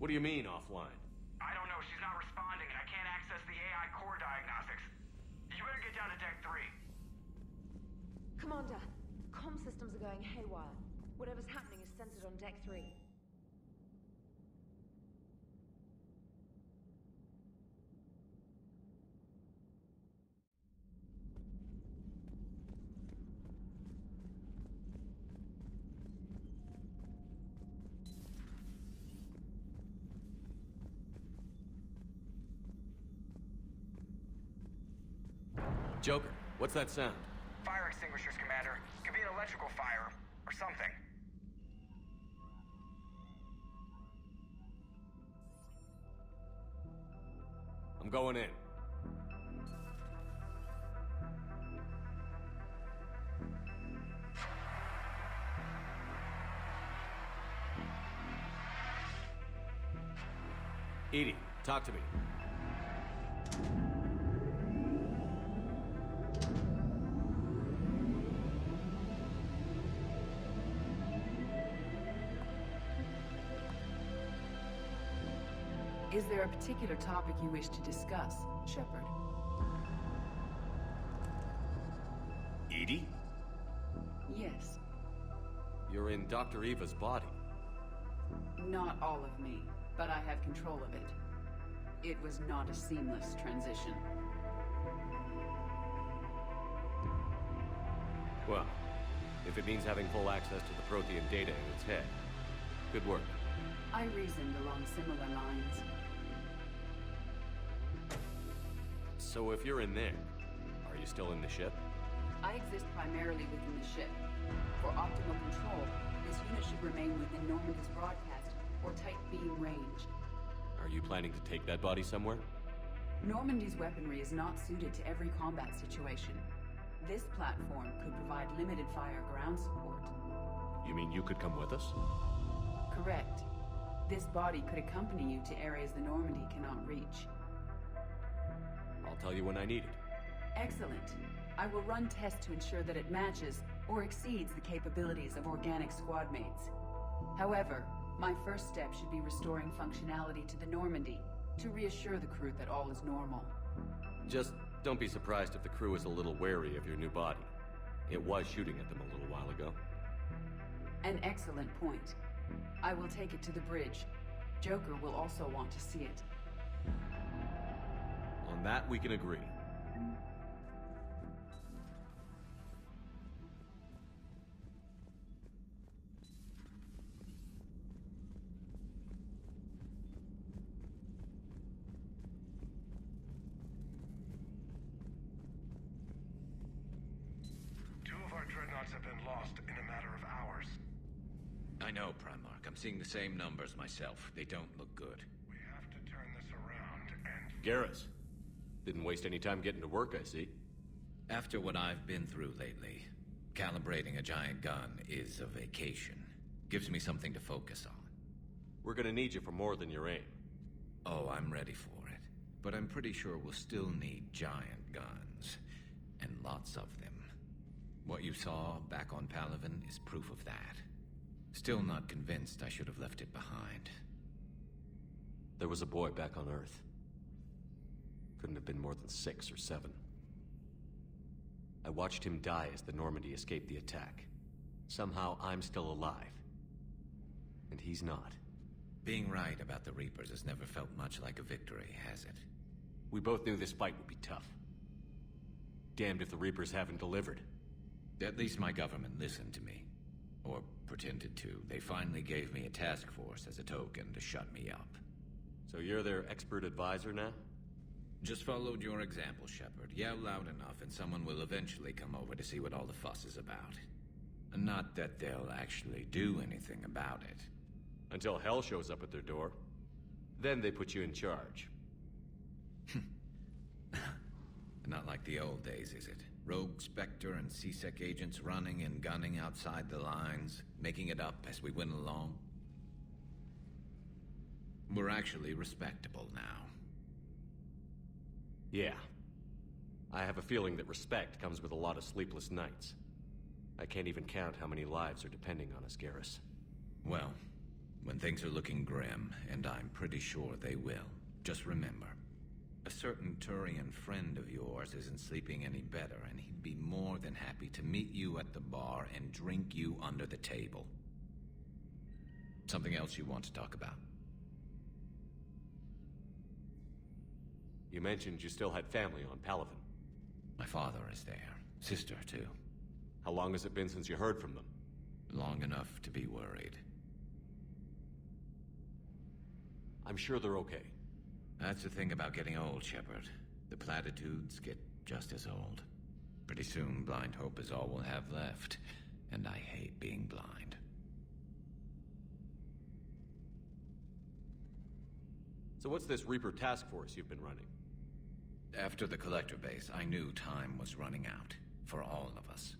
What do you mean, offline? I don't know, she's not responding and I can't access the AI core diagnostics. You better get down to Deck 3. Commander, comm systems are going haywire. Whatever's happening is centered on Deck 3. Joker, what's that sound? Fire extinguishers, Commander. Could be an electrical fire, or something. I'm going in. Edie, talk to me. Is there a particular topic you wish to discuss, Shepard? Edie? Yes. You're in Dr. Eva's body. Not all of me, but I have control of it. It was not a seamless transition. Well, if it means having full access to the Prothean data in its head, good work. I reasoned along similar lines. So if you're in there, are you still in the ship? I exist primarily within the ship. For optimal control, this unit should remain within Normandy's broadcast or tight beam range. Are you planning to take that body somewhere? Normandy's weaponry is not suited to every combat situation. This platform could provide limited fire ground support. You mean you could come with us? Correct. This body could accompany you to areas the Normandy cannot reach. I'll tell you when I need it. Excellent. I will run tests to ensure that it matches or exceeds the capabilities of organic squad mates. However, my first step should be restoring functionality to the Normandy to reassure the crew that all is normal. Just don't be surprised if the crew is a little wary of your new body. It was shooting at them a little while ago. An excellent point. I will take it to the bridge. Joker will also want to see it. On that, we can agree. Two of our dreadnoughts have been lost in a matter of hours. I know, Primarch. I'm seeing the same numbers myself. They don't look good. We have to turn this around and... Garrus. Didn't waste any time getting to work, I see. After what I've been through lately, calibrating a giant gun is a vacation. Gives me something to focus on. We're gonna need you for more than your aim. Oh, I'm ready for it. But I'm pretty sure we'll still need giant guns. And lots of them. What you saw back on Palaven is proof of that. Still not convinced I should have left it behind. There was a boy back on Earth. Couldn't have been more than 6 or 7. I watched him die as the Normandy escaped the attack. Somehow I'm still alive. And he's not. Being right about the Reapers has never felt much like a victory, has it? We both knew this fight would be tough. Damned if the Reapers haven't delivered. At least my government listened to me. Or pretended to. They finally gave me a task force as a token to shut me up. So you're their expert advisor now? Just followed your example, Shepard. Yell loud enough and someone will eventually come over to see what all the fuss is about. Not that they'll actually do anything about it. Until hell shows up at their door. Then they put you in charge. Not like the old days, is it? Rogue Spectre and C-Sec agents running and gunning outside the lines, making it up as we went along. We're actually respectable now. Yeah. I have a feeling that respect comes with a lot of sleepless nights. I can't even count how many lives are depending on us, Garrus. Well, When things are looking grim, and I'm pretty sure they will, just remember, a certain Turian friend of yours isn't sleeping any better, and he'd be more than happy to meet you at the bar and drink you under the table. Something else you want to talk about? You mentioned you still had family on Palaven. My father is there. Sister, too. How long has it been since you heard from them? Long enough to be worried. I'm sure they're okay. That's the thing about getting old, Shepard. The platitudes get just as old. Pretty soon, blind hope is all we'll have left. And I hate being blind. So what's this Reaper task force you've been running? After the Collector base, I knew time was running out. For all of us.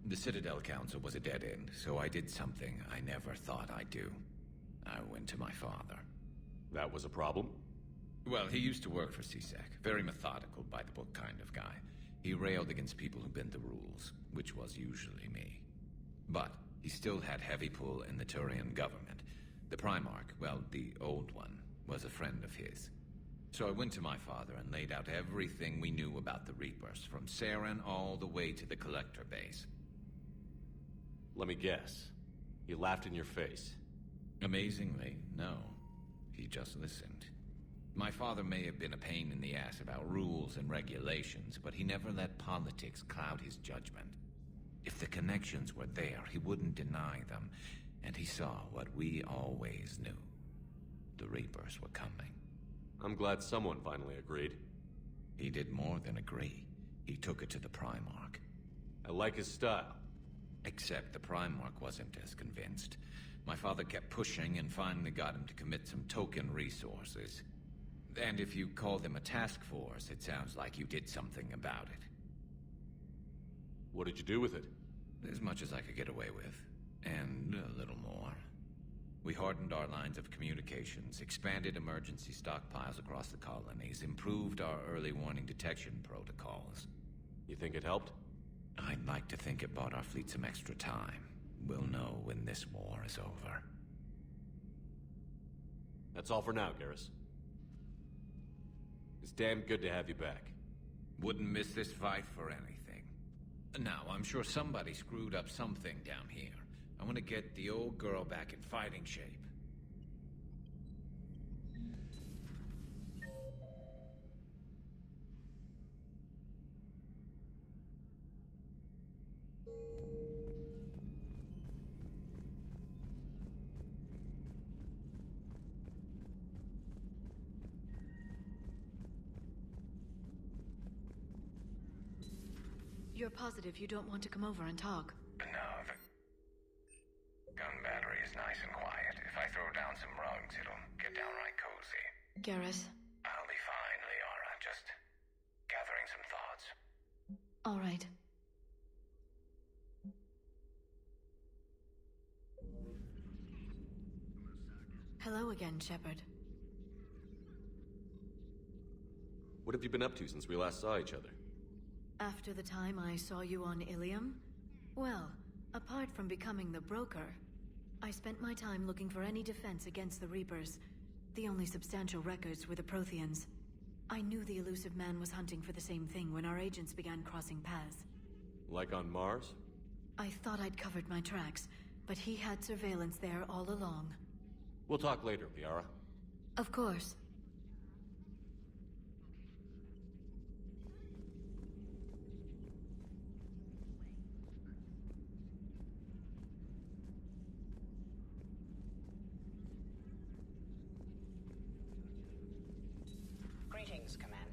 The Citadel Council was a dead end, so I did something I never thought I'd do. I went to my father. That was a problem? Well, he used to work for CSEC. Very methodical, by-the-book kind of guy. He railed against people who bent the rules, which was usually me. But he still had heavy pull in the Turian government. The Primarch, well, the old one, was a friend of his. So I went to my father and laid out everything we knew about the Reapers, from Saren all the way to the Collector base. Let me guess. He laughed in your face. Amazingly, no. He just listened. My father may have been a pain in the ass about rules and regulations, but he never let politics cloud his judgment. If the connections were there, he wouldn't deny them, and he saw what we always knew. The Reapers were coming. I'm glad someone finally agreed. He did more than agree. He took it to the Primarch. I like his style. Except the Primarch wasn't as convinced. My father kept pushing and finally got him to commit some token resources. And if you call them a task force, it sounds like you did something about it. What did you do with it? As much as I could get away with. And a little more. We hardened our lines of communications, expanded emergency stockpiles across the colonies, improved our early warning detection protocols. You think it helped? I'd like to think it bought our fleet some extra time. We'll know when this war is over. That's all for now, Garrus. It's damn good to have you back. Wouldn't miss this fight for anything. Now, I'm sure somebody screwed up something down here. I want to get the old girl back in fighting shape. You're positive you don't want to come over and talk? No, the gun battery is nice and quiet. If I throw down some rugs, it'll get downright cozy. Garrus? I'll be fine, Liara. Just gathering some thoughts. All right. Hello again, Shepard. What have you been up to since we last saw each other? After the time I saw you on Ilium? Well, apart from becoming the broker, I spent my time looking for any defense against the Reapers. The only substantial records were the Protheans. I knew the elusive man was hunting for the same thing when our agents began crossing paths. Like on Mars? I thought I'd covered my tracks, but he had surveillance there all along. We'll talk later, Liara. Of course. Greetings, Commander.